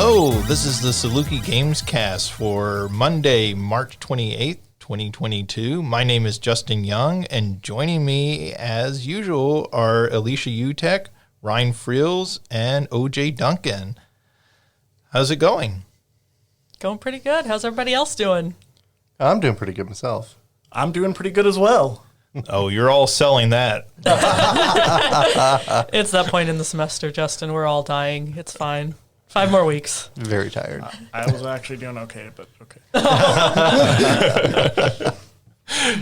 Hello, this is the Saluki Gamescast for Monday, March 28th, 2022. My name is Justin Young, and joining me, as usual, are Alicia Utek, Ryan Friels, and OJ Duncan. How's it going? Going pretty good. How's everybody else doing? I'm doing pretty good myself. I'm doing pretty good as well. Oh, you're all selling that. It's that point in the semester, Justin. We're all dying. It's fine. 5 more weeks. Very tired. I was actually doing okay, but okay.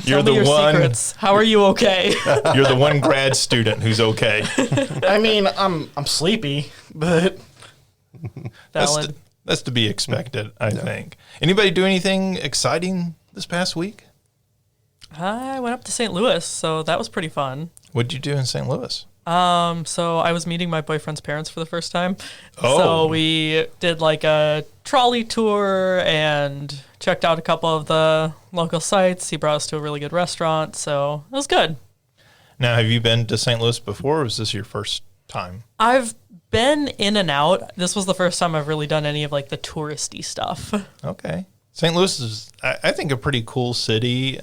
You're Tell me the your one. secrets. How are you okay? You're the one grad student who's okay. I mean, I'm sleepy, but Valid. That's to be expected, I think. Anybody do anything exciting this past week? I went up to St. Louis, so that was pretty fun. What'd you do in St. Louis? So I was meeting my boyfriend's parents for the first time. Oh. So we did like a trolley tour and checked out a couple of the local sites. He brought us to a really good restaurant, so it was good. Now, have you been to St. Louis before, or was this your first time? I've been in and out. This was the first time I've really done any of like the touristy stuff. Okay. St. Louis is, I think, a pretty cool city,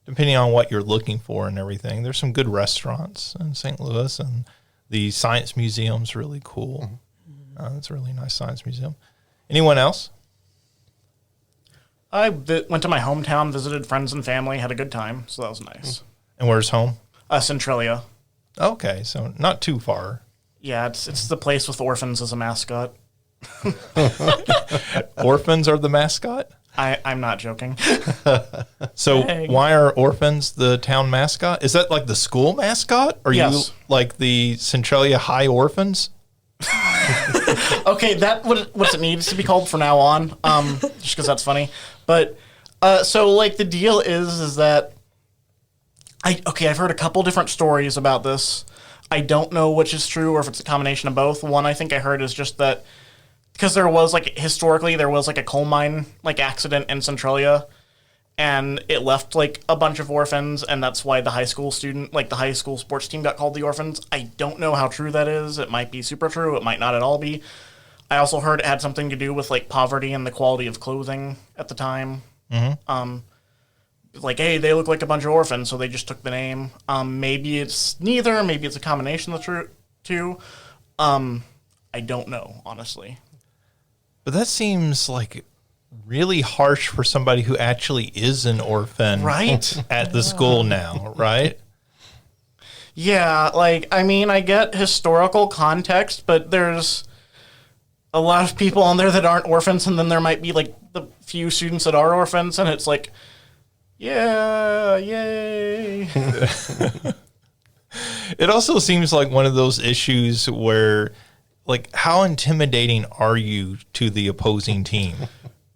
depending on what you're looking for and everything. There's some good restaurants in St. Louis, and the Science Museum's really cool. It's a really nice science museum. Anyone else? I went to my hometown, visited friends and family, had a good time, so that was nice. And where's home? Centralia. Okay, so not too far. Yeah, it's the place with Orphans as a mascot. Orphans are the mascot? I'm not joking. So Dang. why are Orphans the town mascot? Is that like the school mascot? Or Yes. you like the Centralia High Orphans? Okay, what it needs to be called from now on, just because that's funny. But so like the deal is that I've heard a couple different stories about this. I don't know which is true or if it's a combination of both. One I think I heard is just that because historically there was a coal mine accident in Centralia, and it left a bunch of orphans, and that's why the high school sports team got called the Orphans. I don't know how true that is. It might be super true. It might not at all be. I also heard it had something to do with poverty and the quality of clothing at the time. Mm-hmm. Hey, they look like a bunch of orphans, so they just took the name. Maybe it's neither. Maybe it's a combination of the two. I don't know, honestly. But that seems really harsh for somebody who actually is an orphan, Right? at the school now, right? Yeah, I get historical context, but there's a lot of people on there that aren't orphans, and then there might be the few students that are orphans, and it's yeah, yay. It also seems like one of those issues where, how intimidating are you to the opposing team?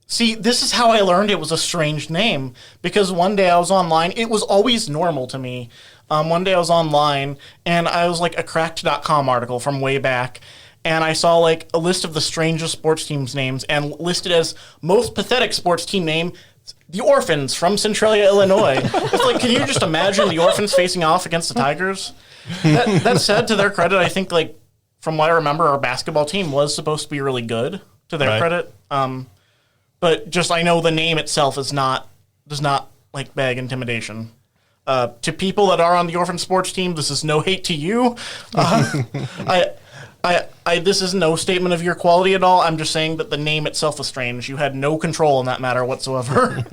See, this is how I learned it was a strange name, because one day I was online. It was always normal to me. One day I was online, and I was a cracked.com article from way back, and I saw a list of the strangest sports teams' names, and listed as most pathetic sports team name, the Orphans from Centralia, Illinois. It's can you just imagine the Orphans facing off against the Tigers? That said, to their credit, I think from what I remember, our basketball team was supposed to be really good, to their Right. credit. But just I know the name itself does not beg intimidation. To people that are on the Orphan sports team, this is no hate to you. This is no statement of your quality at all. I'm just saying that the name itself was strange. You had no control in that matter whatsoever.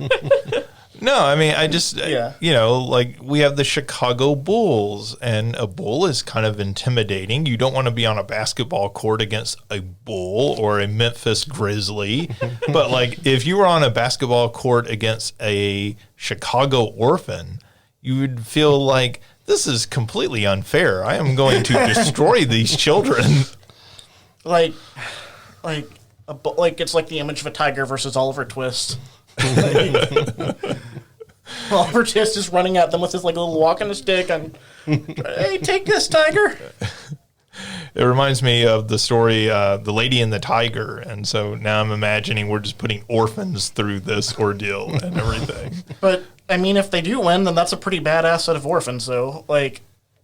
No, I mean, I just, Yeah. we have the Chicago Bulls, and a bull is kind of intimidating. You don't want to be on a basketball court against a bull or a Memphis Grizzly. But, if you were on a basketball court against a Chicago Orphan, you would feel like, this is completely unfair. I am going to destroy these children. It's like the image of a tiger versus Oliver Twist. Oliver Twist is running at them with his little walking stick and, hey, take this, tiger. It reminds me of the story, The Lady and the Tiger. And so now I'm imagining we're just putting orphans through this ordeal and everything. But, I mean, if they do win, then that's a pretty badass set of orphans, though.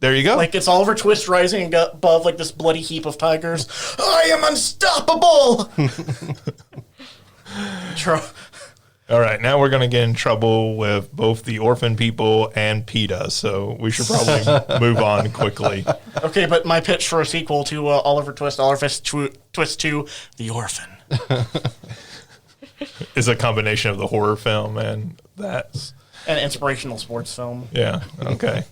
There you go. Like it's Oliver Twist rising above like this bloody heap of tigers. I am unstoppable. All right, now we're going to get in trouble with both the orphan people and PETA, so we should probably move on quickly. Okay, but my pitch for a sequel to Oliver Twist 2, The Orphan. Is a combination of the horror film and that. An inspirational sports film. Yeah, okay.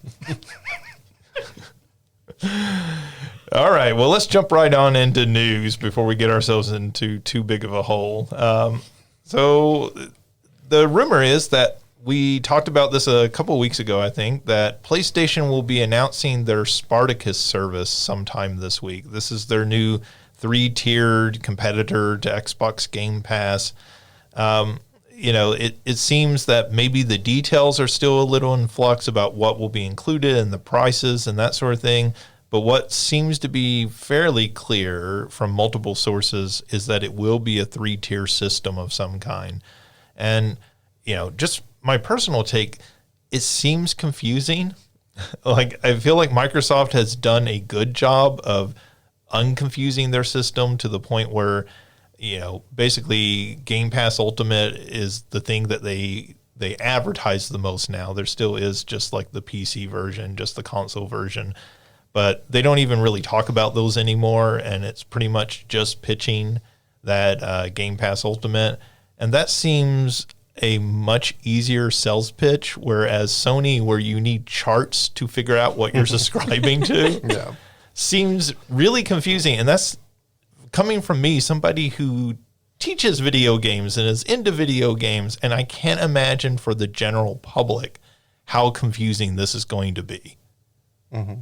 All right, well, let's jump right on into news before we get ourselves into too big of a hole. So the rumor is that we talked about this a couple of weeks ago, I think, that PlayStation will be announcing their Spartacus service sometime this week. This is their new 3-tiered competitor to Xbox Game Pass. It seems that maybe the details are still a little in flux about what will be included and the prices and that sort of thing. But what seems to be fairly clear from multiple sources is that it will be a 3-tier system of some kind. And, just my personal take, it seems confusing. Like, I feel like Microsoft has done a good job of unconfusing their system to the point where, basically Game Pass Ultimate is the thing that they advertise the most now. There still is just like the PC version, just the console version. But they don't even really talk about those anymore, and it's pretty much just pitching that Game Pass Ultimate. And that seems a much easier sales pitch, whereas Sony, where you need charts to figure out what you're subscribing to, seems really confusing. And that's coming from me, somebody who teaches video games and is into video games, and I can't imagine for the general public how confusing this is going to be. Mm-hmm.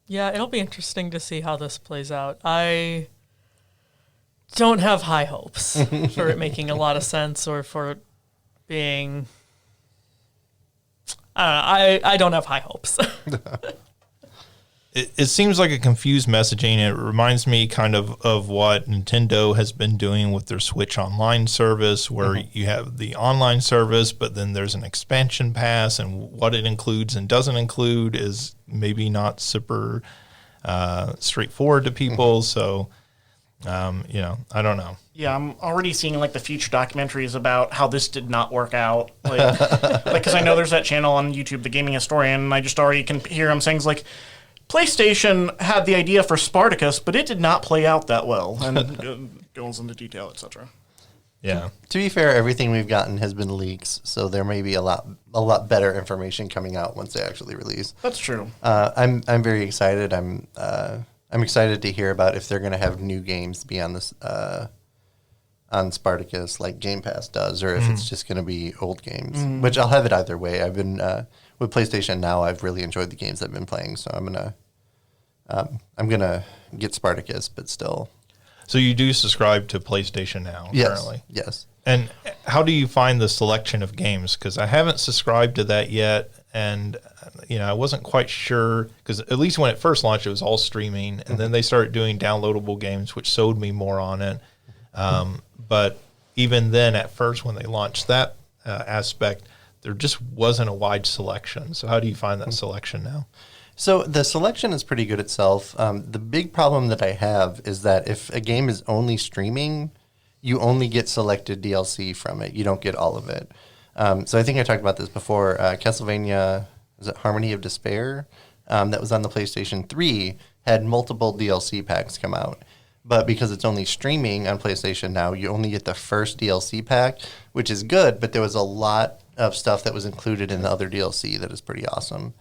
Yeah, it'll be interesting to see how this plays out. I don't have high hopes for it making a lot of sense or for it being... I don't have high hopes. It seems like a confused messaging. It reminds me kind of what Nintendo has been doing with their Switch Online service, where you have the online service, but then there's an expansion pass, and what it includes and doesn't include is maybe not super straightforward to people. So, I don't know. Yeah, I'm already seeing like the future documentaries about how this did not work out. Like, because I know there's that channel on YouTube, The Gaming Historian, and I just already can hear him saying like, PlayStation had the idea for Spartacus, but it did not play out that well, and goes into detail, etc. Yeah. To be fair, everything we've gotten has been leaks, so there may be a lot better information coming out once they actually release. That's true. I'm very excited. I'm excited to hear about if they're going to have new games beyond this on Spartacus like Game Pass does, or if it's just going to be old games. Which I'll have it either way. I've been with PlayStation Now. I've really enjoyed the games I've been playing, so I'm gonna get Spartacus, but still. So you do subscribe to PlayStation Now currently? Yes. And how do you find the selection of games? Because I haven't subscribed to that yet, and I wasn't quite sure, because at least when it first launched, it was all streaming, and then they started doing downloadable games, which sold me more on it. But even then, at first, when they launched that aspect, there just wasn't a wide selection. So how do you find that selection now? So the selection is pretty good itself. The big problem that I have is that if a game is only streaming, you only get selected DLC from it. You don't get all of it. So I think I talked about this before. Castlevania, is it Harmony of Despair? That was on the PlayStation 3, had multiple DLC packs come out. But because it's only streaming on PlayStation Now, you only get the first DLC pack, which is good, but there was a lot of stuff that was included in the other DLC that is pretty awesome.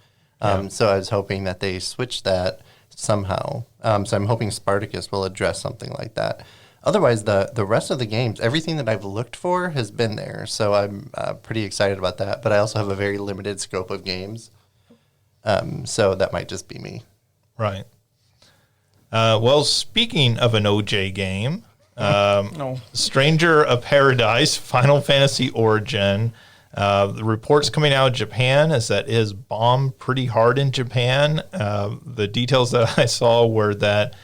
So I was hoping that they switch that somehow. So I'm hoping Spartacus will address something like that. Otherwise, the rest of the games, everything that I've looked for has been there. So I'm pretty excited about that. But I also have a very limited scope of games. So that might just be me. Right. Well, speaking of an OJ game, Stranger of Paradise, Final Fantasy Origin. The reports coming out of Japan is that it has bombed pretty hard in Japan. The details that I saw were that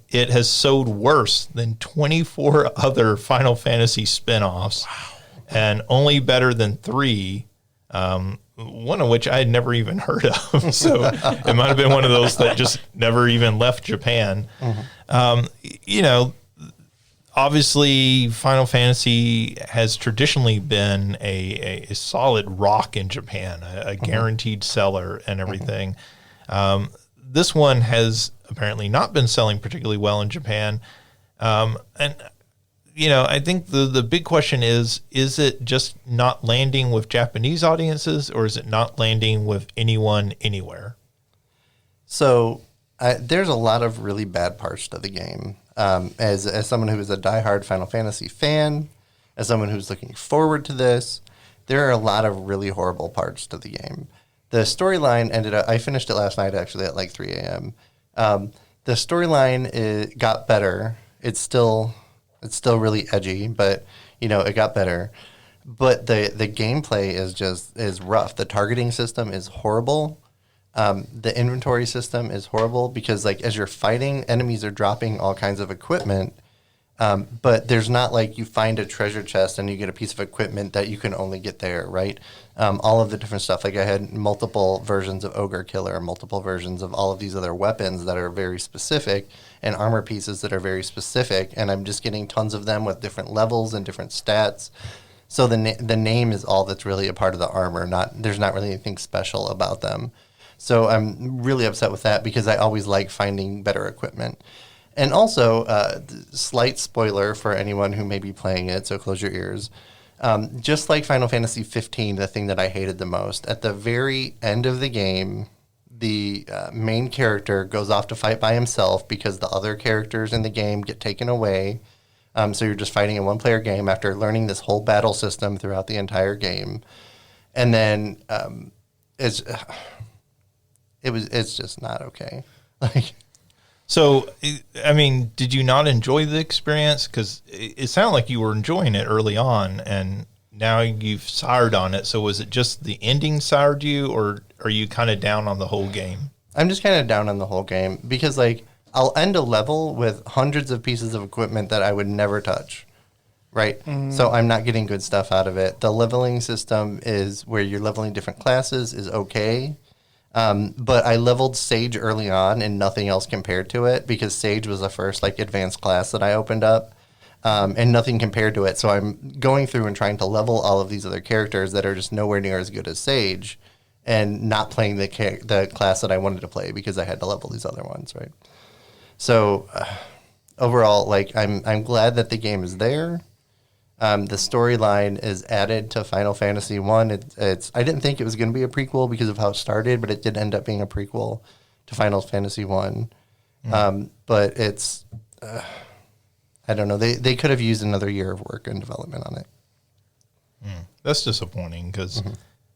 it has sold worse than 24 other Final Fantasy spinoffs, and only better than 3 one of which I had never even heard of. So it might have been one of those that just never even left Japan. You know, obviously, Final Fantasy has traditionally been a solid rock in Japan, a guaranteed seller and everything. This one has apparently not been selling particularly well in Japan. And, you know, I think the big question is it just not landing with Japanese audiences, or is it not landing with anyone anywhere? So there's a lot of really bad parts to the game. As someone who is a diehard Final Fantasy fan, as someone who's looking forward to this, there are a lot of really horrible parts to the game. The storyline I finished it last night actually at like 3 a.m. The storyline got better. It's still really edgy, but you know, it got better. But the gameplay is rough. The targeting system is horrible. The inventory system is horrible because, like, as you're fighting, enemies are dropping all kinds of equipment, but there's not like you find a treasure chest and you get a piece of equipment that you can only get there, right? All of the different stuff. Like, I had multiple versions of Ogre Killer, multiple versions of all of these other weapons that are very specific, and armor pieces that are very specific, and I'm just getting tons of them with different levels and different stats. So the name is all that's really a part of the armor. There's not really anything special about them. So I'm really upset with that because I always like finding better equipment. And also, slight spoiler for anyone who may be playing it, so close your ears. Just like Final Fantasy 15, the thing that I hated the most, at the very end of the game, the main character goes off to fight by himself because the other characters in the game get taken away. So you're just fighting a one-player game after learning this whole battle system throughout the entire game. And then it's just not okay. Like, so, I mean, did you not enjoy the experience? Because it sounded like you were enjoying it early on, and now you've soured on it. So was it just the ending soured you, or are you kind of down on the whole game? I'm just kind of down on the whole game because, like, I'll end a level with hundreds of pieces of equipment that I would never touch, right? So I'm not getting good stuff out of it. The leveling system is where you're leveling different classes is okay. But I leveled Sage early on and nothing else compared to it because Sage was the first like advanced class that I opened up, and nothing compared to it. So I'm going through and trying to level all of these other characters that are just nowhere near as good as Sage, and not playing the class that I wanted to play because I had to level these other ones, right? So overall, like I'm glad that the game is there. The storyline is added to Final Fantasy 1. I didn't think it was going to be a prequel because of how it started, but it did end up being a prequel to Final Fantasy 1. But it's, I don't know, they could have used another year of work and development on it. That's disappointing because,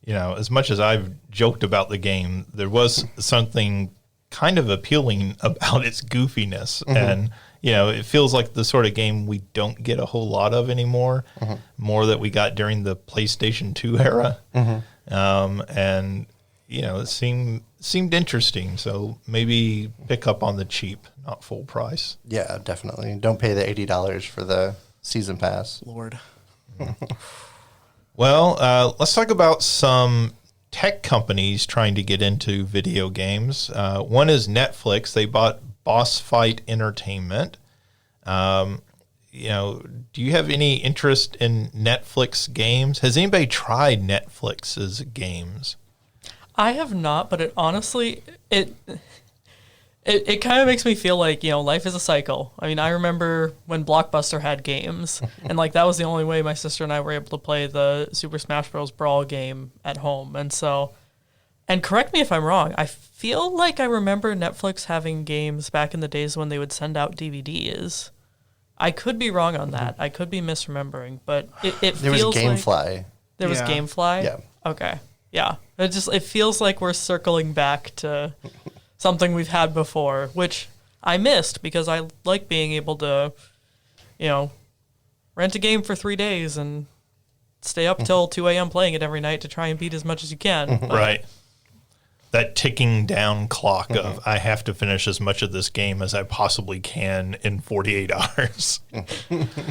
you know, as much as I've joked about the game, there was something kind of appealing about its goofiness. And, you know, it feels like the sort of game we don't get a whole lot of anymore, more that we got during the PlayStation 2 era. And, you know, it seemed interesting. So maybe pick up on the cheap, not full price. Yeah, definitely. Don't pay the $80 for the season pass. Lord. Well, let's talk about some tech companies trying to get into video games. One is Netflix. They bought Boss Fight Entertainment. You know, do you have any interest in Netflix games? Has anybody tried Netflix's games? I have not, but it honestly, it kind of makes me feel like, you know, life is a cycle. I mean, I remember when Blockbuster had games, and like that was the only way my sister and I were able to play the Super Smash Bros. Brawl game at home. And so, and correct me if I'm wrong, I feel like I remember Netflix having games back in the days when they would send out DVDs. I could be wrong on that. I could be misremembering, but it There feels was GameFly. like there was Yeah. GameFly. Yeah. Okay. Yeah. It feels like we're circling back to something we've had before, which I missed because I like being able to, you know, rent a game for 3 days and stay up till 2 a.m. playing it every night to try and beat as much as you can. But Right. That ticking down clock of I have to finish as much of this game as I possibly can in 48 hours.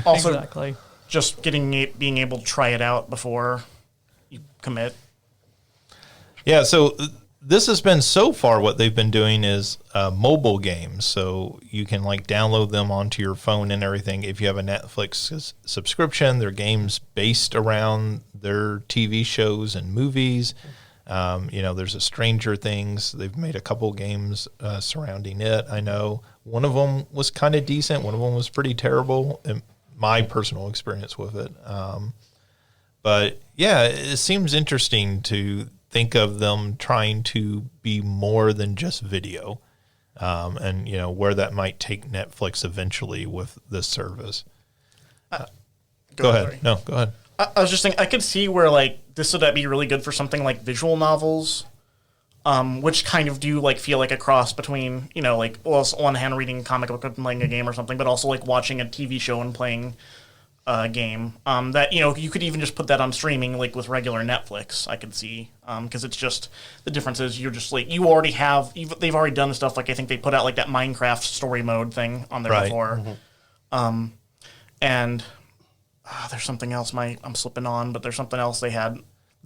Also, exactly. just being able to try it out before you commit Yeah, so this has been so far what they've been doing is mobile games. So you can like download them onto your phone and everything. If you have a Netflix subscription, they're games based around their TV shows and movies. There's a Stranger Things. They've made a couple games surrounding it. I know one of them was kind of decent. One of them was pretty terrible in my personal experience with it. But yeah, it seems interesting to think of them trying to be more than just video, and where that might take Netflix eventually with this service. Go ahead. Sorry. No, go ahead. I was just thinking, I could see where like this would be really good for something like visual novels, which kind of do like feel like a cross between on one hand reading a comic book and playing a game or something, but also like watching a TV show and playing a game. That you could even just put that on streaming like with regular Netflix. I could see because it's just the difference is you're just like they've already done stuff like I think they put out like that Minecraft story mode thing on there before, and. There's something else I'm slipping on, but there's something else they had.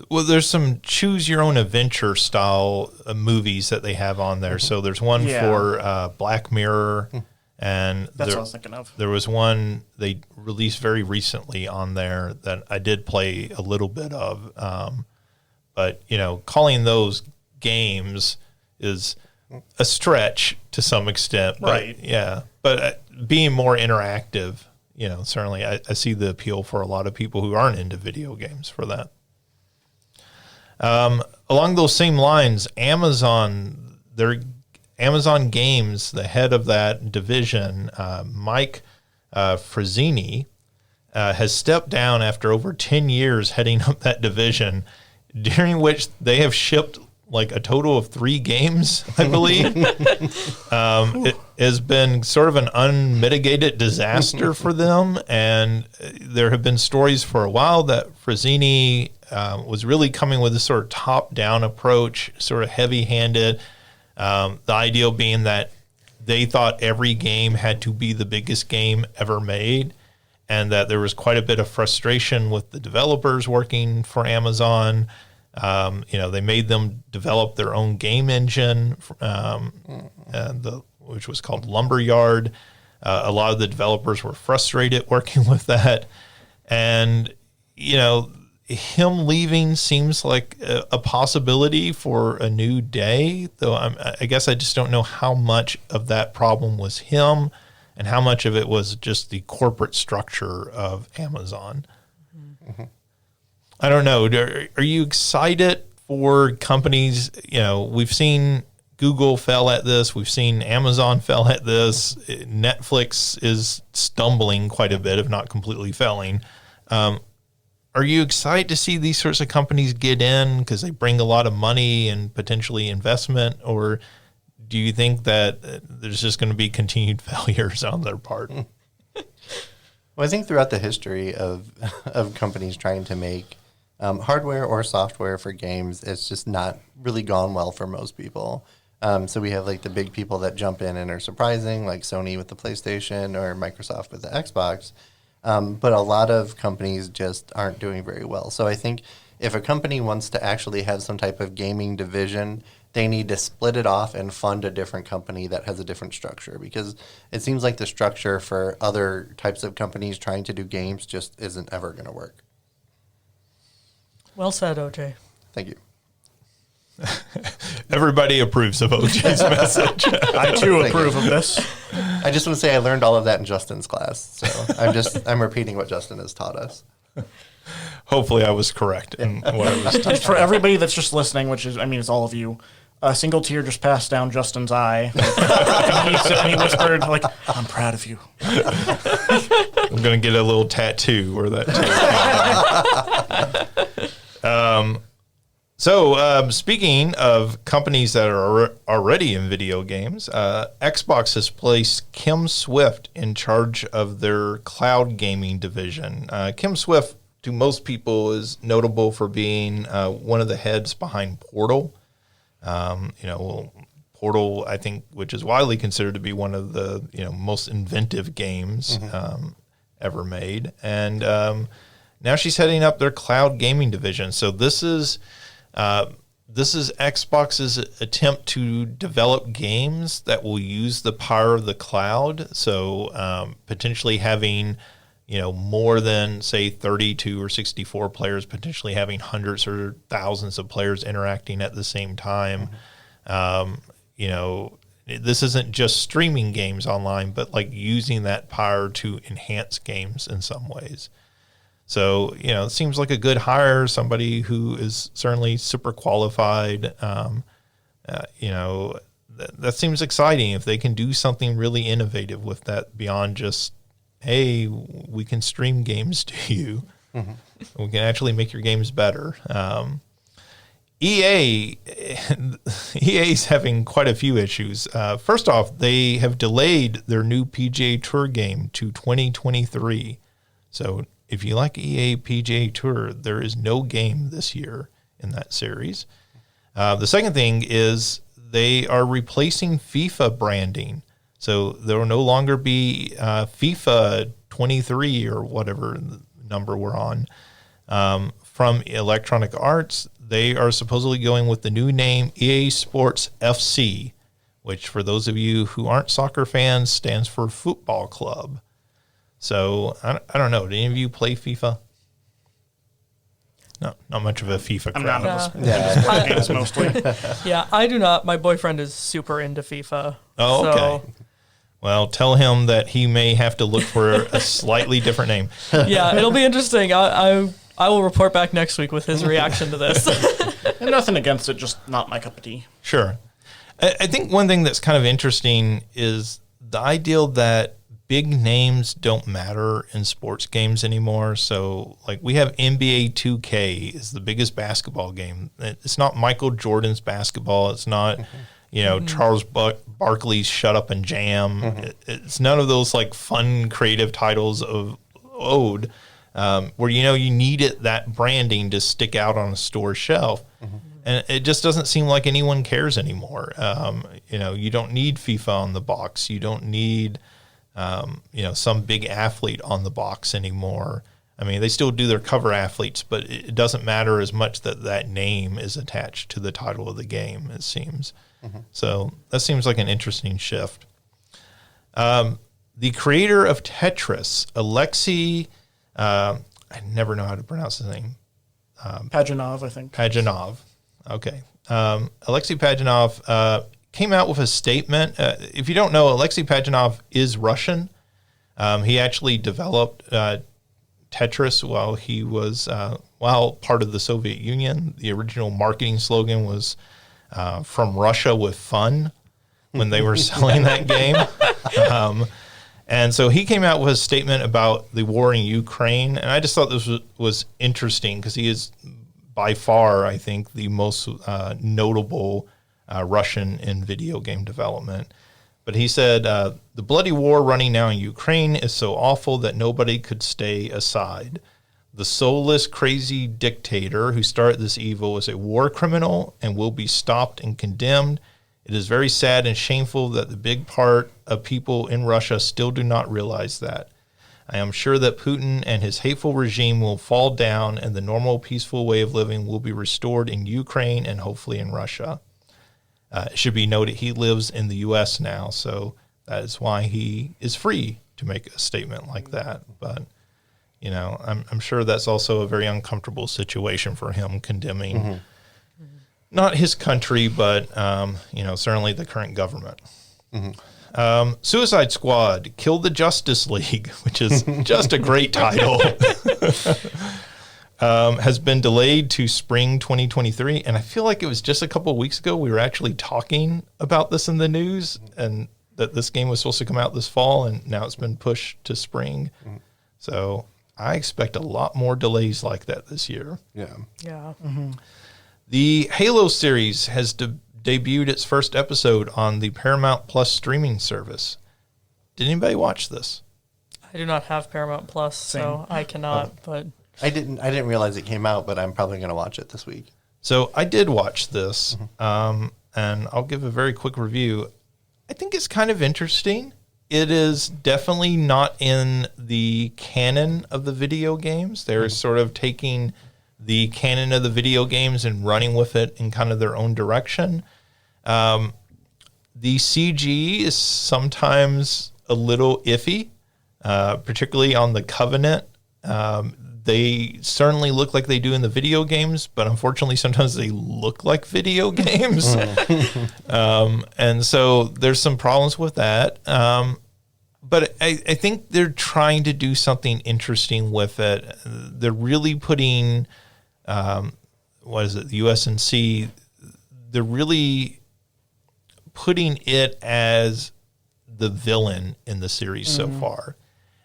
Well, there's some choose your own adventure style movies that they have on there. So there's one for Black Mirror, and that's what I was thinking of. There was one they released very recently on there that I did play a little bit of. But calling those games is a stretch to some extent. But, right. Yeah. But being more interactive. Certainly I see the appeal for a lot of people who aren't into video games for that. Along those same lines, Amazon Games, the head of that division, Mike Frazzini, has stepped down after over 10 years heading up that division, during which they have shipped like a total of 3 games, I believe. It has been sort of an unmitigated disaster for them, and there have been stories for a while that Frazzini was really coming with this sort of top-down approach, sort of heavy-handed, the ideal being that they thought every game had to be the biggest game ever made, and that there was quite a bit of frustration with the developers working for Amazon. They made them develop their own game engine, which was called Lumberyard. A lot of the developers were frustrated working with that. And, him leaving seems like a possibility for a new day, though I guess I just don't know how much of that problem was him and how much of it was just the corporate structure of Amazon. Mm-hmm. I don't know. Are you excited for companies? We've seen Google fell at this. We've seen Amazon fell at this. Netflix is stumbling quite a bit, if not completely failing. Are you excited to see these sorts of companies get in because they bring a lot of money and potentially investment? Or do you think that there's just going to be continued failures on their part? Well, I think throughout the history of companies trying to make hardware or software for games, it's just not really gone well for most people. So we have like the big people that jump in and are surprising, like Sony with the PlayStation or Microsoft with the Xbox. But a lot of companies just aren't doing very well. So I think if a company wants to actually have some type of gaming division, they need to split it off and fund a different company that has a different structure, because it seems like the structure for other types of companies trying to do games just isn't ever going to work. Well said, OJ. Thank you. Everybody approves of OJ's message. I too approve of this. I just want to say I learned all of that in Justin's class, so I'm repeating what Justin has taught us. Hopefully, I was correct in what I was teaching. For everybody that's just listening, which is, it's all of you. A single tear just passed down Justin's eye. And he whispered, like, "I'm proud of you." I'm gonna get a little tattoo or that. So, speaking of companies that are already in video games, Xbox has placed Kim Swift in charge of their cloud gaming division. Kim Swift, to most people, is notable for being one of the heads behind Portal. Portal, I think, which is widely considered to be one of the most inventive games ever made. And now she's heading up their cloud gaming division. So this is this is Xbox's attempt to develop games that will use the power of the cloud. So potentially having, more than, say, 32 or 64 players, potentially having hundreds or thousands of players interacting at the same time. This isn't just streaming games online, but like using that power to enhance games in some ways. So, it seems like a good hire, somebody who is certainly super qualified. That seems exciting if they can do something really innovative with that beyond just, hey, we can stream games to you. We can actually make your games better. EA's having quite a few issues. First off, they have delayed their new PGA Tour game to 2023. So if you like EA PGA Tour, there is no game this year in that series. The second thing is they are replacing FIFA branding. So there will no longer be FIFA 23 or whatever number we're on from Electronic Arts. They are supposedly going with the new name EA Sports FC, which for those of you who aren't soccer fans stands for Football Club. So I don't know. Did any of you play FIFA? No, not much of a FIFA I'm crowd. not into sports games mostly. Yeah, I do not. My boyfriend is super into FIFA. Oh, okay. So, Well, tell him that he may have to look for a slightly different name. yeah, it'll be interesting. I will report back next week with his reaction to this. And nothing against it, just not my cup of tea. Sure. I think one thing that's kind of interesting is the idea that big names don't matter in sports games anymore. So, like, we have NBA 2K is the biggest basketball game. It's not Michael Jordan's basketball. It's not, Charles Barkley's Shut Up and Jam. It's none of those, like, fun, creative titles of old where, you needed that branding to stick out on a store shelf. And it just doesn't seem like anyone cares anymore. You don't need FIFA on the box. You don't need some big athlete on the box anymore. I mean, they still do their cover athletes, but it doesn't matter as much that name is attached to the title of the game, it seems. So that seems like an interesting shift. The creator of Tetris, Alexi, I never know how to pronounce his name. Pagenov, I think. Pagenov. Okay. Alexi Pagenov came out with a statement. If you don't know, Alexi Pagenov is Russian. He actually developed Tetris while he was part of the Soviet Union. The original marketing slogan was "From Russia with Fun" when they were selling that game. And so he came out with a statement about the war in Ukraine, and I just thought this was interesting because he is by far, I think, the most notable Russian in video game development. But he said, the bloody war running now in Ukraine is so awful that nobody could stay aside. The soulless, crazy dictator who started this evil is a war criminal and will be stopped and condemned. It is very sad and shameful that the big part of people in Russia still do not realize that. I am sure that Putin and his hateful regime will fall down and the normal, peaceful way of living will be restored in Ukraine and hopefully in Russia. It should be noted he lives in the U.S. now, so that is why he is free to make a statement like that. But, I'm sure that's also a very uncomfortable situation for him, condemning not his country, but, certainly the current government. Suicide Squad, Kill the Justice League, which is just a great title, has been delayed to spring 2023. And I feel like it was just a couple of weeks ago we were actually talking about this in the news and that this game was supposed to come out this fall, and now it's been pushed to spring. So I expect a lot more delays like that this year. Yeah. Yeah. The Halo series has debuted its first episode on the Paramount Plus streaming service. Did anybody watch this? I do not have Paramount Plus, so I cannot. But I didn't realize it came out, but I'm probably going to watch it this week. So I did watch this, and I'll give a very quick review. I think it's kind of interesting. It is definitely not in the canon of the video games. They're sort of taking the canon of the video games and running with it in kind of their own direction. The CG is sometimes a little iffy, particularly on the Covenant. They certainly look like they do in the video games, but unfortunately sometimes they look like video games. And so there's some problems with that. But I think they're trying to do something interesting with it. They're really putting, the USNC, they're really putting it as the villain in the series so far,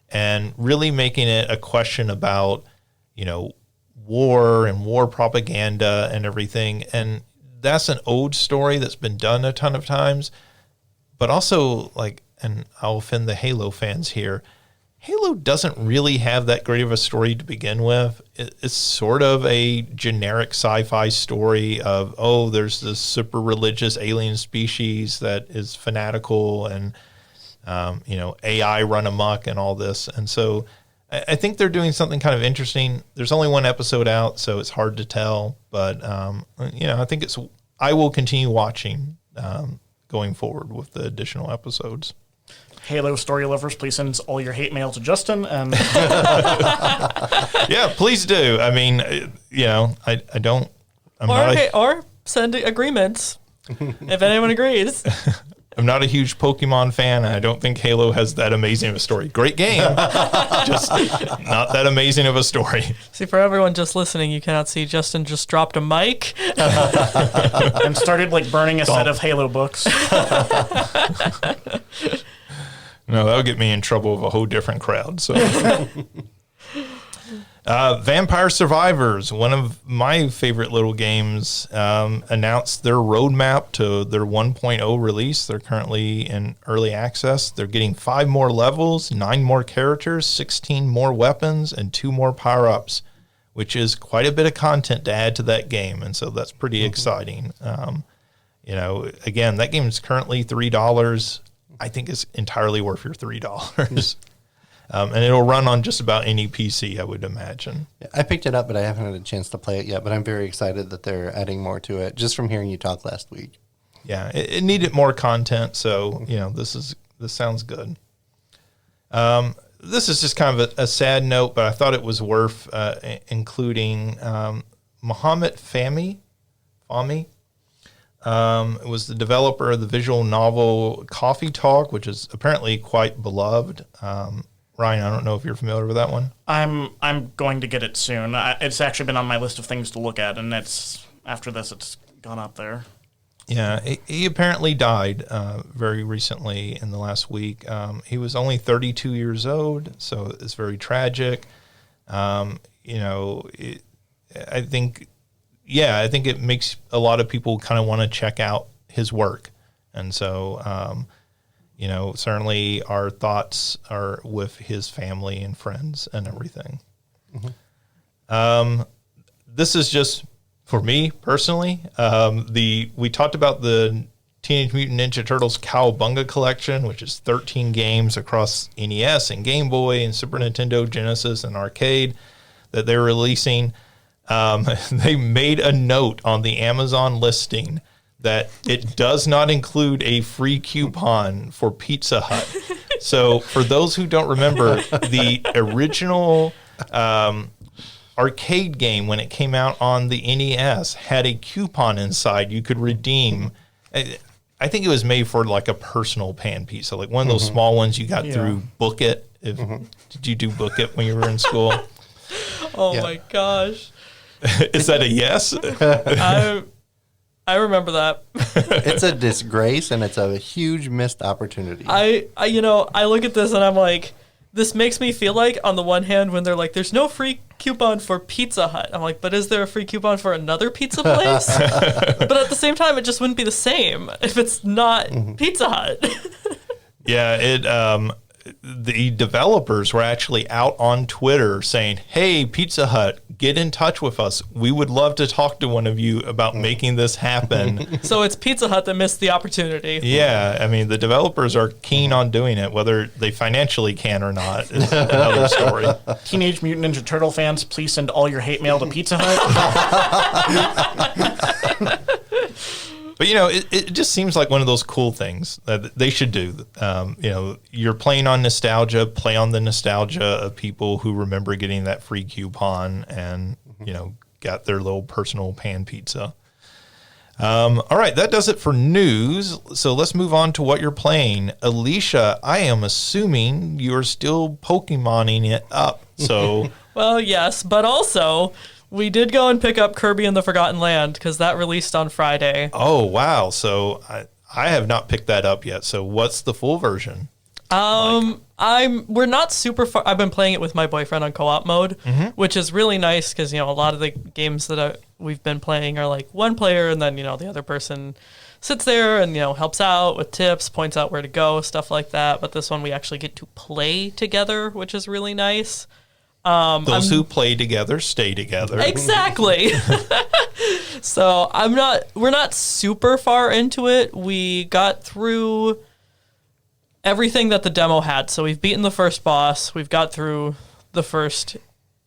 and really making it a question about, war and war propaganda and everything. And that's an old story that's been done a ton of times, but also and I'll offend the Halo fans here, Halo doesn't really have that great of a story to begin with. It's sort of a generic sci-fi story of, there's this super religious alien species that is fanatical and, AI run amok and all this. And so I think they're doing something kind of interesting. There's only one episode out, so it's hard to tell. But, I think I will continue watching going forward with the additional episodes. Halo story lovers, please send all your hate mail to Justin. And yeah, please do. I mean, I don't. Or send agreements if anyone agrees. I'm not a huge Pokemon fan. I don't think Halo has that amazing of a story. Great game, just not that amazing of a story. See, for everyone just listening, you cannot see Justin just dropped a mic and started burning a set of Halo books. No, that would get me in trouble with a whole different crowd. So, Vampire Survivors, one of my favorite little games, announced their roadmap to their 1.0 release. They're currently in early access. They're getting 5 more levels, 9 more characters, 16 more weapons, and 2 more power-ups, which is quite a bit of content to add to that game. And so that's pretty exciting. Again, that game is currently $3. I think it's entirely worth your $3. And it'll run on just about any PC, I would imagine. Yeah, I picked it up, but I haven't had a chance to play it yet. But I'm very excited that they're adding more to it, just from hearing you talk last week. Yeah, it needed more content, so this sounds good. This is just kind of a sad note, but I thought it was worth including Mohamed Fahmy. It was the developer of the visual novel Coffee Talk, which is apparently quite beloved. Ryan, I don't know if you're familiar with that one. I'm going to get it soon. It's actually been on my list of things to look at, and after this, it's gone up there. Yeah, he apparently died very recently in the last week. He was only 32 years old, so it's very tragic. I think it makes a lot of people kind of want to check out his work. And so, certainly our thoughts are with his family and friends and everything. Mm-hmm. This is just, for me personally, we talked about the Teenage Mutant Ninja Turtles Cowabunga collection, which is 13 games across NES and Game Boy and Super Nintendo, Genesis, and arcade that they're releasing. They made a note on the Amazon listing that it does not include a free coupon for Pizza Hut. So for those who don't remember, the original arcade game, when it came out on the NES, had a coupon inside you could redeem. I think it was made for a personal pan pizza, like one of those small ones you got through Book It. Did you do Book It when you were in school? Oh my gosh. Is that a yes? I remember that. It's a disgrace, and it's a huge missed opportunity. I look at this and I'm like, this makes me feel like, on the one hand, when they're like, there's no free coupon for Pizza Hut, I'm like, but is there a free coupon for another pizza place? But at the same time, it just wouldn't be the same if it's not Pizza Hut. The developers were actually out on Twitter saying, hey, Pizza Hut, get in touch with us. We would love to talk to one of you about making this happen. So it's Pizza Hut that missed the opportunity. Yeah, I mean, the developers are keen on doing it. Whether they financially can or not is another story. Teenage Mutant Ninja Turtle fans, please send all your hate mail to Pizza Hut. But, it just seems like one of those cool things that they should do. You're playing on nostalgia, play on the nostalgia of people who remember getting that free coupon and, got their little personal pan pizza. All right, that does it for news. So let's move on to what you're playing. Alicia, I am assuming you're still Pokemoning it up. So, Well, yes, but also we did go and pick up Kirby and the Forgotten Land because that released on Friday. oh wow. So I have not picked that up yet. So what's the full version? We're not super far. I've been playing it with my boyfriend on co-op mode, which is really nice because a lot of the games that we've been playing are like one player, and then the other person sits there and helps out with tips, points out where to go, stuff like that. But this one we actually get to play together, which is really nice. Those who play together stay together. Exactly. So we're not super far into it. We got through everything that the demo had. So we've beaten the first boss. We've got through the first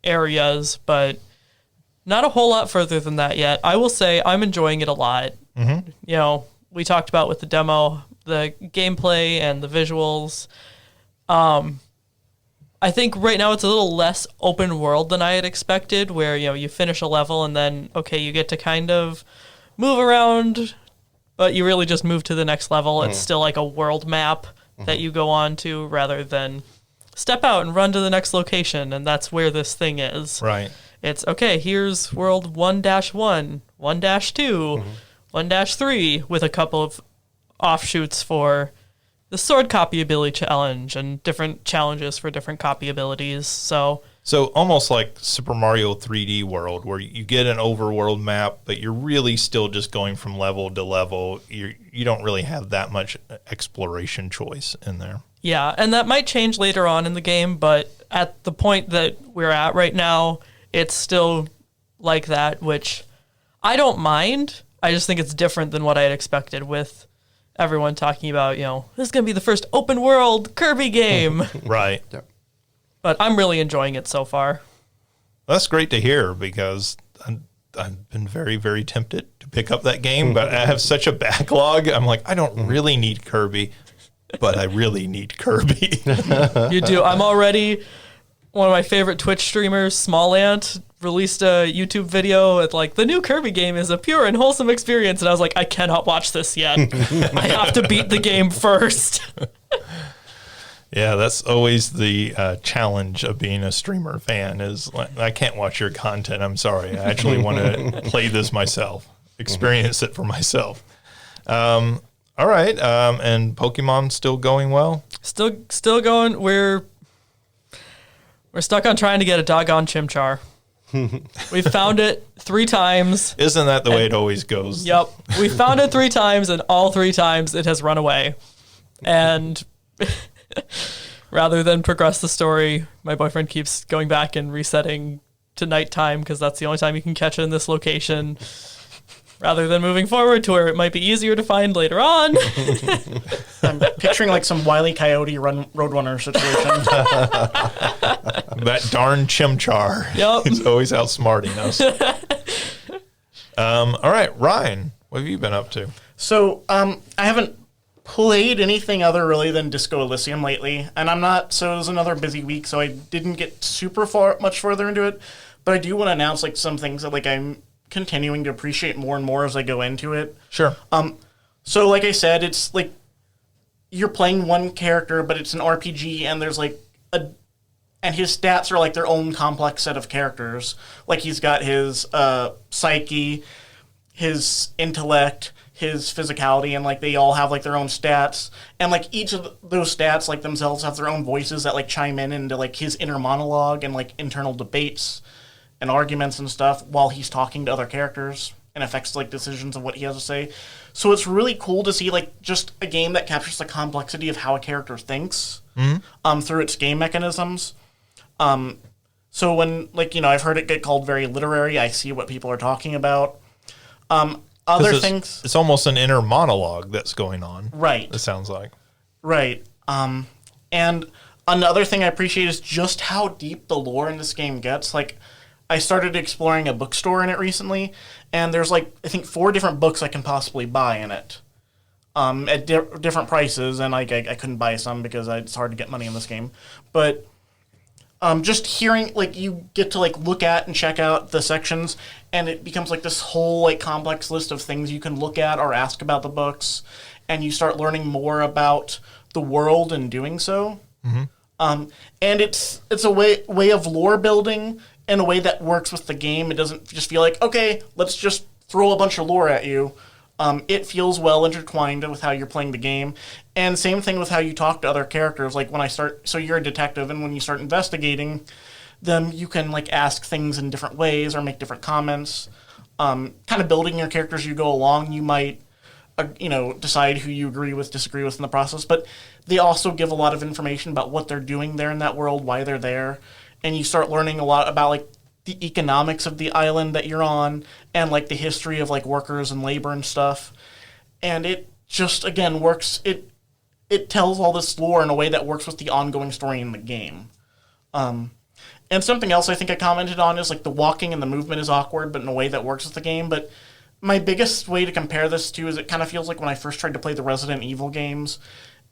areas, but not a whole lot further than that yet. I will say I'm enjoying it a lot. We talked about with the demo, the gameplay and the visuals. I think right now it's a little less open world than I had expected, where, you finish a level and then, okay, you get to kind of move around, but you really just move to the next level. It's still like a world map that you go on to rather than step out and run to the next location, and that's where this thing is. Right. It's, okay, here's world 1-1, 1-2, 1-3, with a couple of offshoots for the sword copy ability challenge and different challenges for different copy abilities. So almost like Super Mario 3D World, where you get an overworld map, but you're really still just going from level to level. You don't really have that much exploration choice in there. yeah, and that might change later on in the game, but at the point that we're at right now, it's still like that, which I don't mind. I just think it's different than what I had expected with everyone talking about, this is going to be the first open world Kirby game. Right. Yeah. But I'm really enjoying it so far. That's great to hear because I've been very, very tempted to pick up that game, but I have such a backlog. I'm like, I don't really need Kirby, but I really need Kirby. You do. I'm already, one of my favorite Twitch streamers, Small Ant, released a YouTube video with like, the new Kirby game is a pure and wholesome experience. And I was like, I cannot watch this yet. I have to beat the game first. Yeah, that's always the challenge of being a streamer fan is like, I can't watch your content. I'm sorry. I actually want to play this myself, experience it for myself. All right. And Pokemon still going well? Still going. We're stuck on trying to get a doggone Chimchar. We found it 3 times. Isn't that the way it always goes? Yep. We found it 3 times, and all 3 times it has run away. And rather than progress the story, my boyfriend keeps going back and resetting to nighttime because that's the only time you can catch it in this location, rather than moving forward to where it might be easier to find later on. I'm picturing like some Wile E. Coyote Roadrunner situation. That darn Chimchar Yep. is always outsmarting us. All right, Ryan, what have you been up to? So I haven't played anything other really than Disco Elysium lately, and so it was another busy week, so I didn't get much further into it, but I do want to announce like some things that like I'm continuing to appreciate more and more as I go into it. Sure. So like I said, it's like you're playing one character, but it's an RPG, and there's like and his stats are like their own complex set of characters. Like he's got his psyche, his intellect, his physicality, and like they all have like their own stats, and like each of those stats like themselves have their own voices that like chime in into like his inner monologue and like internal debates and arguments and stuff while he's talking to other characters, and affects like decisions of what he has to say. So it's really cool to see like just a game that captures the complexity of how a character thinks through its game mechanisms. So when, like, I've heard it get called very literary, I see what people are talking about. Other things... It's almost an inner monologue that's going on. Right. It sounds like. Right. And another thing I appreciate is just how deep the lore in this game gets. Like, I started exploring a bookstore in it recently, and there's, like, I think 4 different books I can possibly buy in it. At different prices, and like I couldn't buy some because it's hard to get money in this game. But just hearing, like, you get to, like, look at and check out the sections, and it becomes like this whole, like, complex list of things you can look at or ask about the books, and you start learning more about the world in doing so. Mm-hmm. And it's a way of lore building in a way that works with the game. It doesn't just feel like, okay, let's just throw a bunch of lore at you. It feels well intertwined with how you're playing the game. And same thing with how you talk to other characters. Like so you're a detective, and when you start investigating them, you can, like, ask things in different ways or make different comments. Kind of building your characters as you go along. You might, decide who you agree with, disagree with in the process. But they also give a lot of information about what they're doing there in that world, why they're there. And you start learning a lot about, like, the economics of the island that you're on, and, like, the history of, like, workers and labor and stuff. And it just, again, works. It tells all this lore in a way that works with the ongoing story in the game. And something else I think I commented on is, like, the walking and the movement is awkward, but in a way that works with the game. But my biggest way to compare this to is it kind of feels like when I first tried to play the Resident Evil games,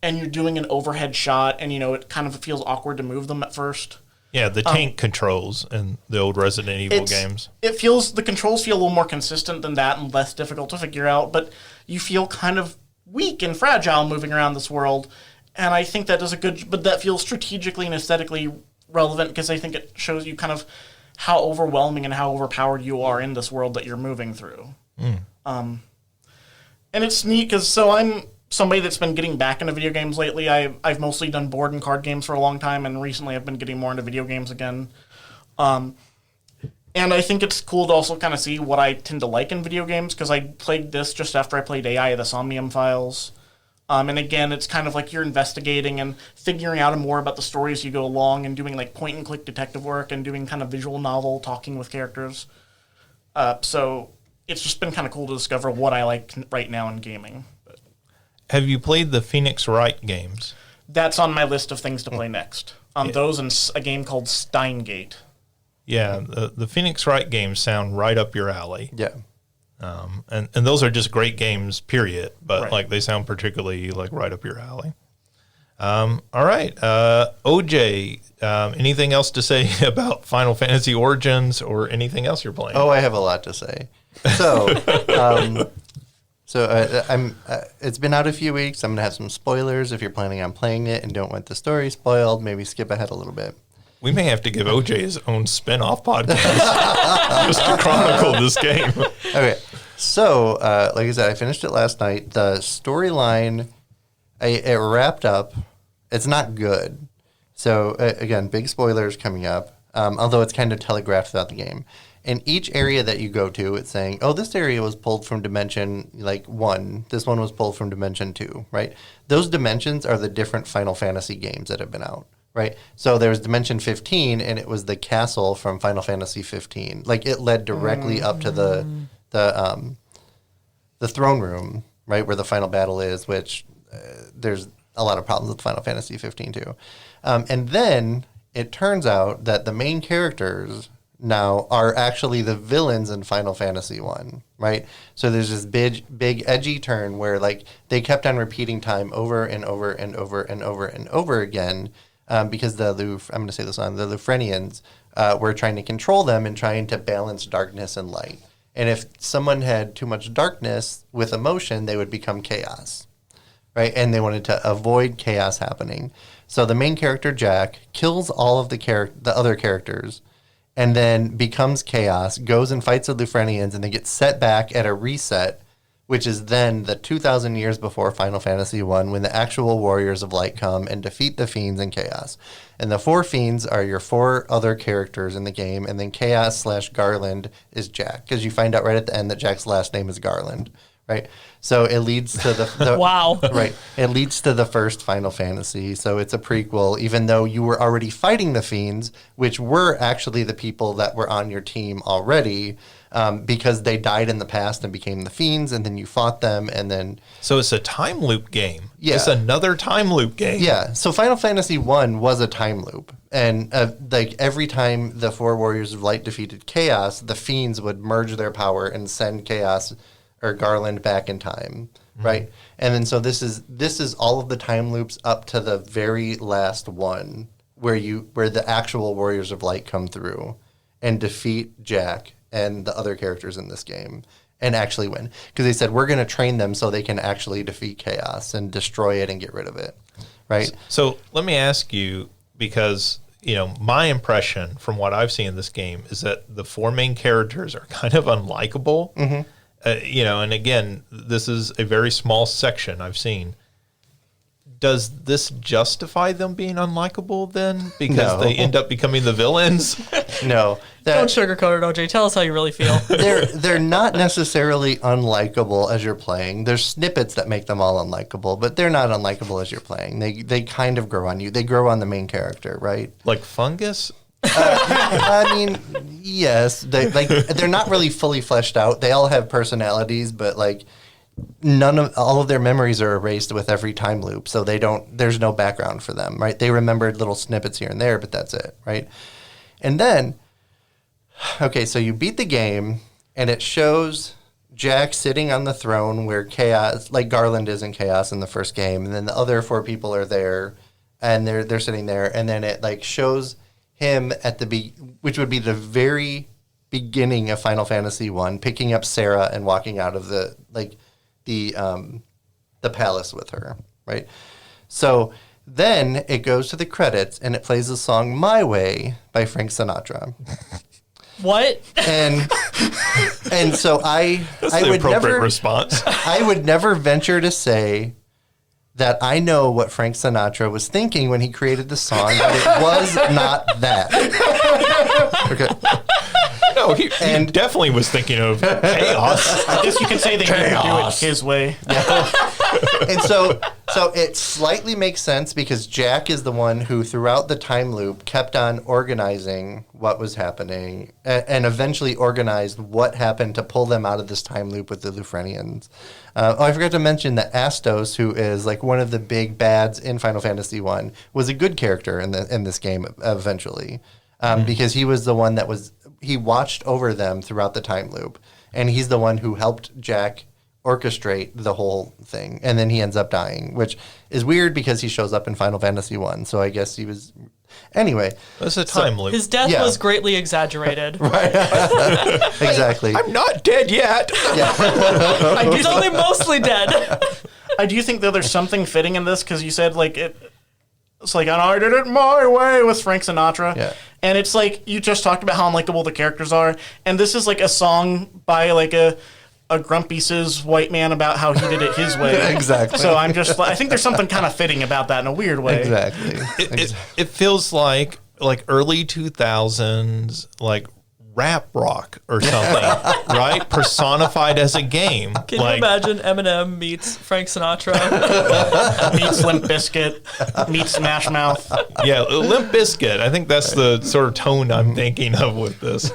and you're doing an overhead shot, and, it kind of feels awkward to move them at first. Yeah, the tank controls in the old Resident Evil games. The controls feel a little more consistent than that and less difficult to figure out, but you feel kind of weak and fragile moving around this world. And I think that does but that feels strategically and aesthetically relevant because I think it shows you kind of how overwhelming and how overpowered you are in this world that you're moving through. And it's neat because I'm somebody that's been getting back into video games lately. I've mostly done board and card games for a long time, and recently I've been getting more into video games again. And I think it's cool to also kind of see what I tend to like in video games, because I played this just after I played AI, the Somnium Files. And again, it's kind of like you're investigating and figuring out more about the story as you go along, and doing, like, point-and-click detective work and doing kind of visual novel, talking with characters. So it's just been kind of cool to discover what I like right now in gaming. Have you played the Phoenix Wright games? That's on my list of things to play next. Those and a game called Steingate. Yeah, the Phoenix Wright games sound right up your alley. Yeah. And those are just great games, period. But, right. like, they sound particularly, like, right up your alley. All right. OJ, anything else to say about Final Fantasy Origins or anything else you're playing? Oh, I have a lot to say. So, it's been out a few weeks. I'm going to have some spoilers. If you're planning on playing it and don't want the story spoiled, maybe skip ahead a little bit. We may have to give OJ his own spin-off podcast just to chronicle this game. Okay. So, like I said, I finished it last night. The storyline, it wrapped up. It's not good. So, again, big spoilers coming up, although it's kind of telegraphed throughout the game. In each area that you go to, it's saying, oh, this area was pulled from dimension, 1. This one was pulled from dimension 2, right? Those dimensions are the different Final Fantasy games that have been out, right? So there's dimension 15, and it was the castle from Final Fantasy 15. Like, it led directly up to the throne room, right, where the final battle is, which there's a lot of problems with Final Fantasy 15 too. And then it turns out that the main characters now are actually the villains in Final Fantasy 1, right? So there's this big edgy turn where, like, they kept on repeating time over and over and over and over and over again because I'm going to say this on the Lufrenians were trying to control them and trying to balance darkness and light. And if someone had too much darkness with emotion, they would become chaos, right? And they wanted to avoid chaos happening. So the main character, Jack, kills all of the other characters, and then becomes chaos, goes and fights the Lufrenians, and they get set back at a reset, which is then the 2,000 years before Final Fantasy 1, when the actual Warriors of Light come and defeat the Fiends in Chaos. And the 4 Fiends are your 4 other characters in the game, and then Chaos/Garland is Jack, because you find out right at the end that Jack's last name is Garland, right? So it leads to the Wow. right. It leads to the first Final Fantasy. So it's a prequel, even though you were already fighting the fiends, which were actually the people that were on your team already, because they died in the past and became the fiends, and then you fought them, and then So it's a time loop game. Yeah. It's another time loop game. yeah. So Final Fantasy 1 was a time loop, and like every time the four warriors of light defeated Chaos, the fiends would merge their power and send Chaos or Garland back in time, right? And then so this is all of the time loops up to the very last one where the actual warriors of light come through and defeat Jack and the other characters in this game and actually win, because they said we're going to train them so they can actually defeat Chaos and destroy it and get rid of it, right? So let me ask you, because my impression from what I've seen in this game is that the four main characters are kind of unlikable. Mm-hmm. And again, this is a very small section I've seen. Does this justify them being unlikable then? Because No. they end up becoming the villains? No, Don't sugarcoat it, OJ. Tell us how you really feel. they're not necessarily unlikable as you're playing. There's snippets that make them all unlikable, but they're not unlikable as you're playing. They kind of grow on you. They grow on the main character, right? Like fungus? I mean, yes, they're not really fully fleshed out. They all have personalities, but like all of their memories are erased with every time loop, so there's no background for them, right? They remembered little snippets here and there, but that's it, right? And then, okay, so you beat the game, and it shows Jack sitting on the throne where Chaos, like Garland is in Chaos in the first game, and then the other four people are there, and they're sitting there, and then it like shows him at which would be the very beginning of Final Fantasy 1, picking up Sarah and walking out of the palace with her, right? So then it goes to the credits and it plays the song "My Way" by Frank Sinatra. What? And so I The would appropriate never response. I would never venture to say that I know what Frank Sinatra was thinking when he created the song, but it was not that. Okay. No, he definitely was thinking of chaos. I guess you could say they need to do it his way. And so it slightly makes sense because Jack is the one who, throughout the time loop, kept on organizing what was happening and eventually organized what happened to pull them out of this time loop with the Lufrenians. I forgot to mention that Astos, who is like one of the big bads in Final Fantasy 1, was a good character in this game eventually, because he was the one that he watched over them throughout the time loop, and he's the one who helped Jack orchestrate the whole thing, and then he ends up dying, which is weird because he shows up in Final Fantasy 1, so I guess he was... Anyway. It's a time loop. His death Yeah. was greatly exaggerated. Exactly. I'm not dead yet. He's only mostly dead. I do think that there's something fitting in this because you said like it's like I did it my way with Frank Sinatra, Yeah. and it's like you just talked about how unlikable the characters are, and this is like a song by like a grumpy cis white man about how he did it his way. Exactly. So I think there's something kind of fitting about that in a weird way. Exactly. It feels like early 2000s, like rap rock or something, right? Personified as a game. Can you imagine Eminem meets Frank Sinatra? Meets Limp Bizkit, meets Smash Mouth. Yeah, Limp Bizkit. I think that's the sort of tone I'm thinking of with this.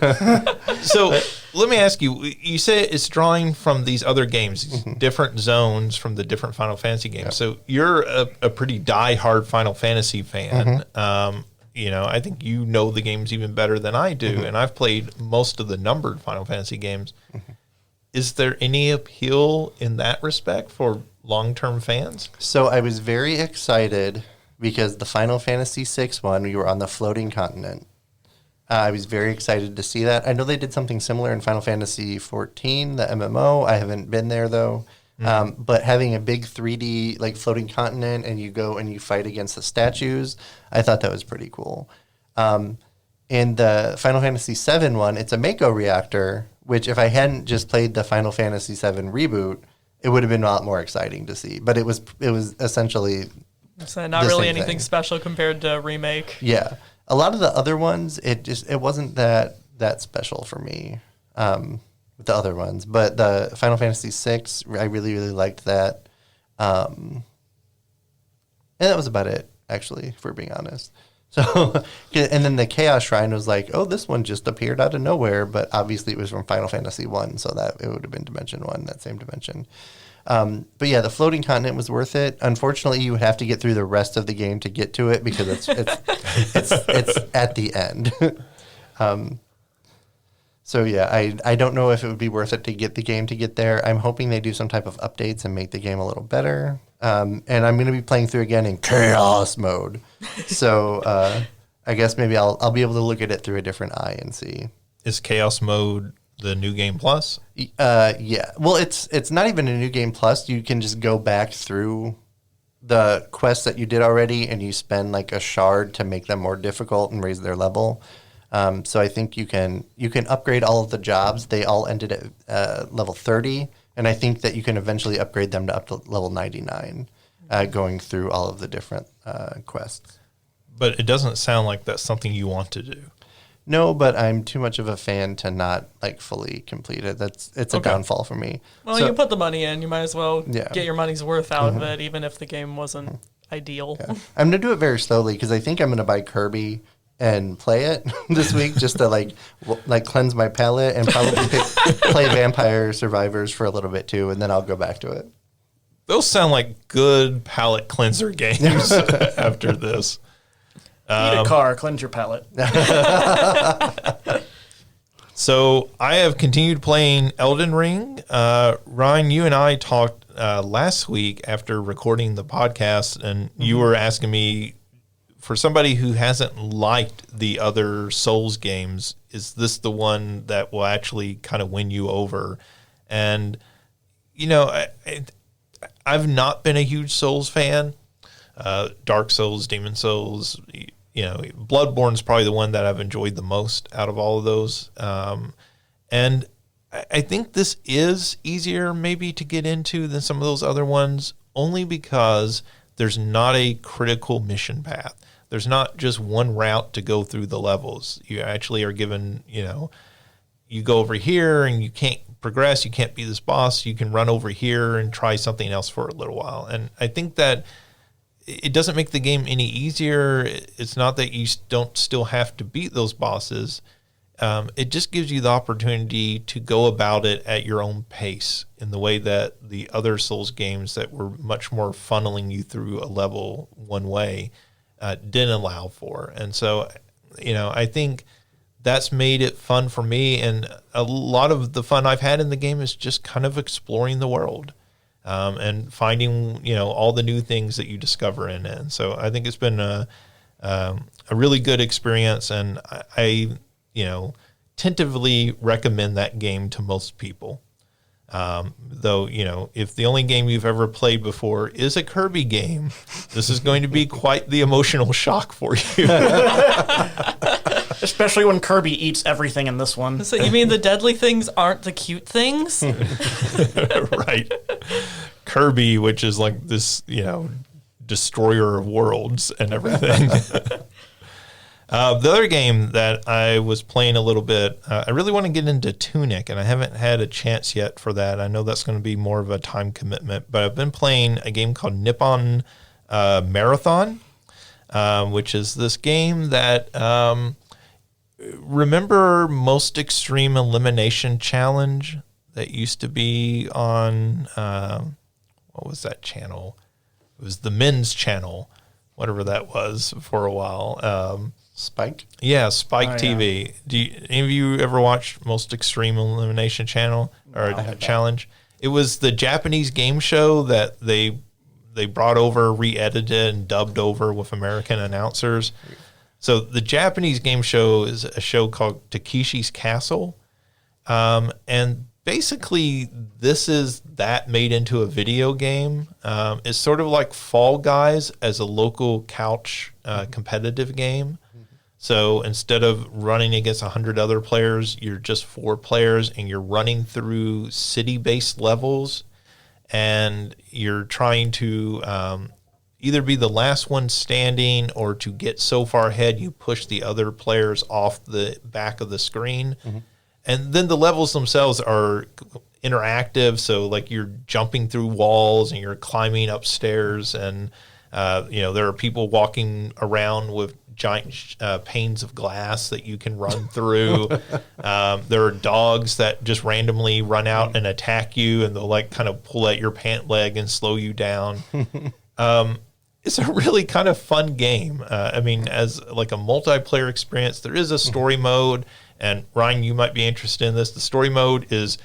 So let me ask you, you say it's drawing from these other games, these different zones from the different Final Fantasy games. Yeah. So you're a pretty die-hard Final Fantasy fan. I think you know the games even better than I do, and I've played most of the numbered Final Fantasy games. Is there any appeal in that respect for long-term fans? So I was very excited because the Final Fantasy VI one, we were on the floating continent. I was very excited to see that. I know they did something similar in Final Fantasy XIV, the MMO. I haven't been there, though. But having a big 3D like floating continent and you go and you fight against the statues, I thought that was pretty cool. In the Final Fantasy VII one, it's a Mako reactor, which if I hadn't just played the Final Fantasy VII reboot, it would have been a lot more exciting to see. But it was essentially so not really anything special compared to remake. Yeah, a lot of the other ones, it wasn't that special for me. with the other ones. But the Final Fantasy VI, I really, really liked that. And that was about it, actually, if we're being honest. So, and then the Chaos Shrine was like, oh, this one just appeared out of nowhere, but obviously it was from Final Fantasy 1, so that it would have been Dimension 1, that same dimension. But yeah, the floating continent was worth it. Unfortunately, you would have to get through the rest of the game to get to it because it's at the end. So yeah, I don't know if it would be worth it to get the game to get there. I'm hoping they do some type of updates and make the game a little better. And I'm going to be playing through again in chaos mode. So I guess maybe I'll be able to look at it through a different eye and see. Is chaos mode the new game plus? Yeah. Well, it's not even a new game plus. You can just go back through the quests that you did already, and you spend like a shard to make them more difficult and raise their level. So I think you can upgrade all of the jobs. They all ended at level 30, and I think that you can eventually upgrade them to up to level 99, going through all of the different quests. But it doesn't sound like that's something you want to do. No, but I'm too much of a fan to not like fully complete it. It's a downfall for me. Well, so, you put the money in, you might as well get your money's worth out of it, even if the game wasn't ideal. Yeah. I'm gonna do it very slowly because I think I'm gonna buy Kirby and play it this week just to like cleanse my palate, and probably play Vampire Survivors for a little bit too, and then I'll go back to it. Those sound like good palate cleanser games after this. Eat a car, cleanse your palate. So I have continued playing Elden Ring. Ryan, you and I talked last week after recording the podcast, and you were asking me, for somebody who hasn't liked the other Souls games, is this the one that will actually kind of win you over? And, you know, I've not been a huge Souls fan. Dark Souls, Demon Souls, you know, Bloodborne is probably the one that I've enjoyed the most out of all of those. And I think this is easier maybe to get into than some of those other ones, only because there's not a critical mission path. There's not just one route to go through the levels. You actually are given, you know, you go over here and you can't progress, you can't beat this boss, you can run over here and try something else for a little while. And I think that it doesn't make the game any easier. It's not that you don't still have to beat those bosses. It just gives you the opportunity to go about it at your own pace in the way that the other Souls games that were much more funneling you through a level one way didn't allow for. And so, you know, I think that's made it fun for me. And a lot of the fun I've had in the game is just kind of exploring the world. And finding, you know, all the new things that you discover in it. And so I think it's been a really good experience, and I, you know, tentatively recommend that game to most people. Though, you know, if the only game you've ever played before is a Kirby game, this is going to be quite the emotional shock for you. Especially when Kirby eats everything in this one. So you mean the deadly things aren't the cute things? Right. Kirby, which is like this, you know, destroyer of worlds and everything. The other game that I was playing a little bit, I really want to get into Tunic, and I haven't had a chance yet for that. I know that's going to be more of a time commitment, but I've been playing a game called Nippon Marathon, which is this game that... remember Most Extreme Elimination Challenge that used to be on, what was that channel? It was the men's channel, whatever that was for a while. Spike? Yeah, Spike TV. Yeah. Any of you ever watch Most Extreme Elimination Channel or Challenge? It was the Japanese game show that they brought over, re-edited, and dubbed over with American announcers. So the Japanese game show is a show called Takeshi's Castle. And basically this is that made into a video game. It's sort of like Fall Guys as a local couch competitive game. So instead of running against 100 other players, you're just 4 players and you're running through city-based levels, and you're trying to either be the last one standing or to get so far ahead you push the other players off the back of the screen. Mm-hmm. And then the levels themselves are interactive. So like you're jumping through walls and you're climbing upstairs, and there are people walking around with giant panes of glass that you can run through. There are dogs that just randomly run out and attack you, and they'll like kind of pull at your pant leg and slow you down. It's a really kind of fun game. I mean, as like a multiplayer experience, there is a story mode, and Ryan, you might be interested in this. The story mode is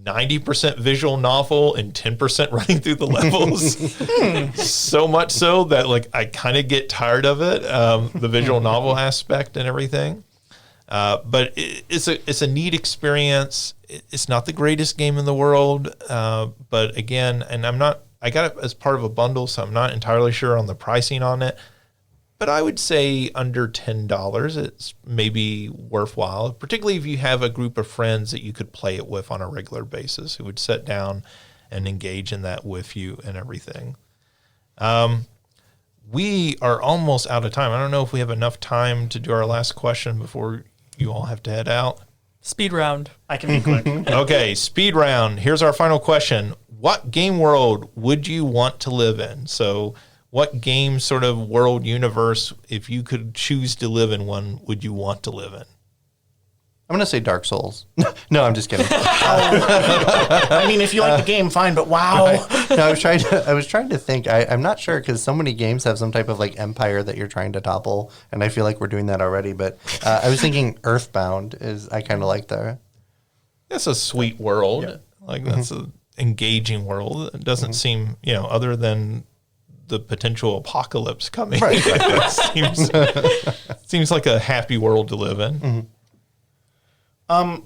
90% visual novel and 10% running through the levels. So much so that like I kind of get tired of it, the visual novel aspect and everything. But it's a neat experience. It's not the greatest game in the world, but again, and I got it as part of a bundle, so I'm not entirely sure on the pricing on it. But I would say under $10, it's maybe worthwhile, particularly if you have a group of friends that you could play it with on a regular basis, who would sit down and engage in that with you and everything. We are almost out of time. I don't know if we have enough time to do our last question before you all have to head out. Speed round. I can be quick. Okay, speed round. Here's our final question. What game world would you want to live in? So what game sort of world universe, if you could choose to live in one, would you want to live in? I'm going to say Dark Souls. No, I'm just kidding. I mean, if you like the game, fine, but wow. No, I was trying to think. I'm not sure because so many games have some type of like empire that you're trying to topple, and I feel like we're doing that already. But I was thinking Earthbound I kind of like that. That's a sweet world. Yeah. Like that's an engaging world. It doesn't seem, other than the potential apocalypse coming. Right. Seems like a happy world to live in.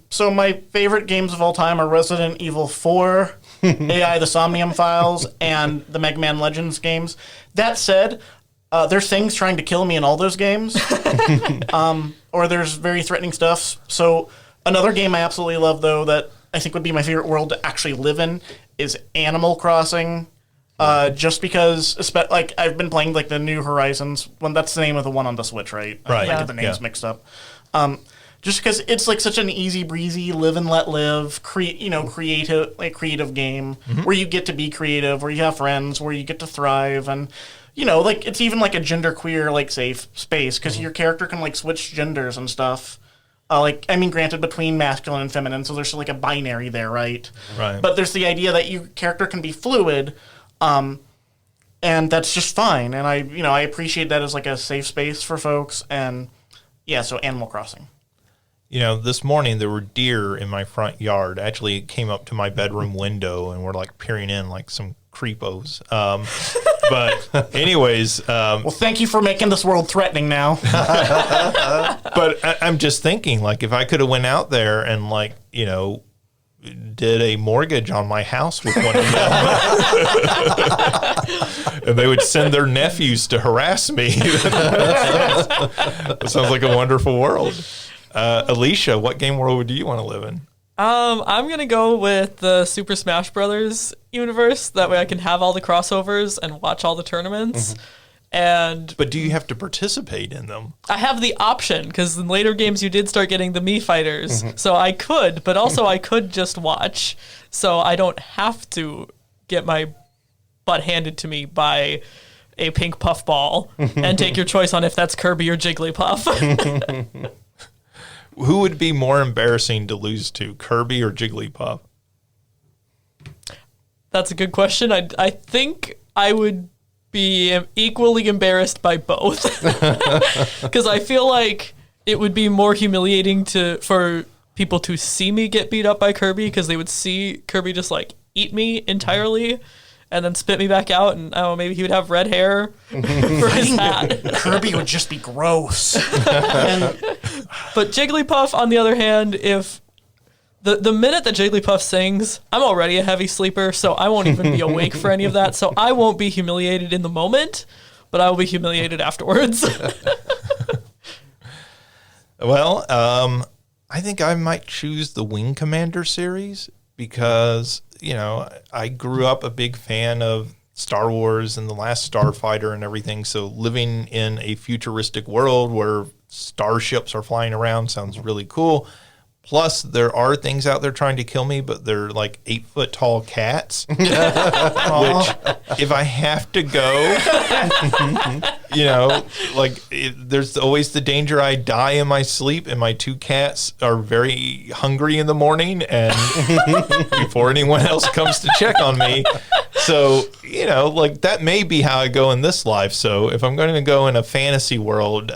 So my favorite games of all time are Resident Evil 4, AI The Somnium Files, and the Mega Man Legends games. That said, there's things trying to kill me in all those games. Or there's very threatening stuff. So another game I absolutely love, though, that I think would be my favorite world to actually live in is Animal Crossing. Just because, like, I've been playing like the New Horizons. That's the name of the one on the Switch, right? Right. I get the names mixed up. Just because it's like such an easy breezy, live and let live, creative game where you get to be creative, where you have friends, where you get to thrive, and like it's even like a genderqueer like safe space because your character can like switch genders and stuff. Granted, between masculine and feminine, so there's like a binary there, right? Right. But there's the idea that your character can be fluid. And that's just fine. And I appreciate that as like a safe space for folks. And yeah, so Animal Crossing. This morning there were deer in my front yard. Actually, it came up to my bedroom window and were like peering in like some creepos. But anyways. Well, thank you for making this world threatening now. But I'm just thinking, like, if I could have went out there and like, did a mortgage on my house with one of them. And they would send their nephews to harass me. That sounds like a wonderful world. Alicia, what game world do you want to live in? I'm going to go with the Super Smash Brothers universe. That way I can have all the crossovers and watch all the tournaments. But do you have to participate in them? I have the option, because in later games you did start getting the Mii fighters. So I could, but also I could just watch. So I don't have to get my butt handed to me by a pink puffball and take your choice on if that's Kirby or Jigglypuff. Who would be more embarrassing to lose to, Kirby or Jigglypuff? That's a good question. I think I would be equally embarrassed by both, because I feel like it would be more humiliating for people to see me get beat up by Kirby, because they would see Kirby just like eat me entirely and then spit me back out, and I don't know, maybe he would have red hair for his hat. Kirby would just be gross. But Jigglypuff, on the other hand, if the minute that Jigglypuff sings, I'm already a heavy sleeper, so I won't even be awake for any of that. So I won't be humiliated in the moment, but I will be humiliated afterwards. Well, I think I might choose the Wing Commander series because, I grew up a big fan of Star Wars and The Last Starfighter and everything. So living in a futuristic world where starships are flying around sounds really cool. Plus, there are things out there trying to kill me, but they're like 8-foot tall cats. Which, if I have to go, there's always the danger I die in my sleep, and my 2 cats are very hungry in the morning, and before anyone else comes to check on me. So, that may be how I go in this life. So, if I'm going to go in a fantasy world,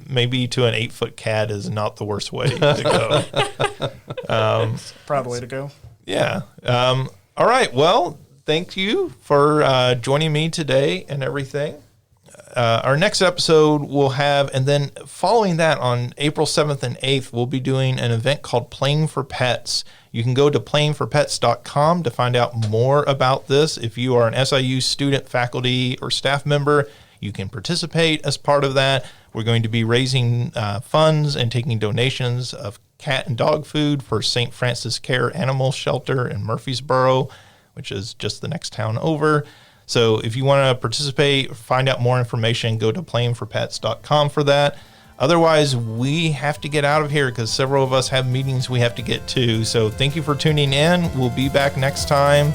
maybe to an 8-foot cat is not the worst way to go. Proud way to go. Yeah. All right. Well, thank you for joining me today and everything. Our next episode we'll have, and then following that on April 7th and 8th, we'll be doing an event called Playing for Pets. You can go to playingforpets.com to find out more about this. If you are an SIU student, faculty, or staff member, you can participate as part of that. We're going to be raising funds and taking donations of cat and dog food for St. Francis Care Animal Shelter in Murfreesboro, which is just the next town over. So if you want to participate, find out more information, go to playingforpets.com for that. Otherwise, we have to get out of here because several of us have meetings we have to get to. So thank you for tuning in. We'll be back next time.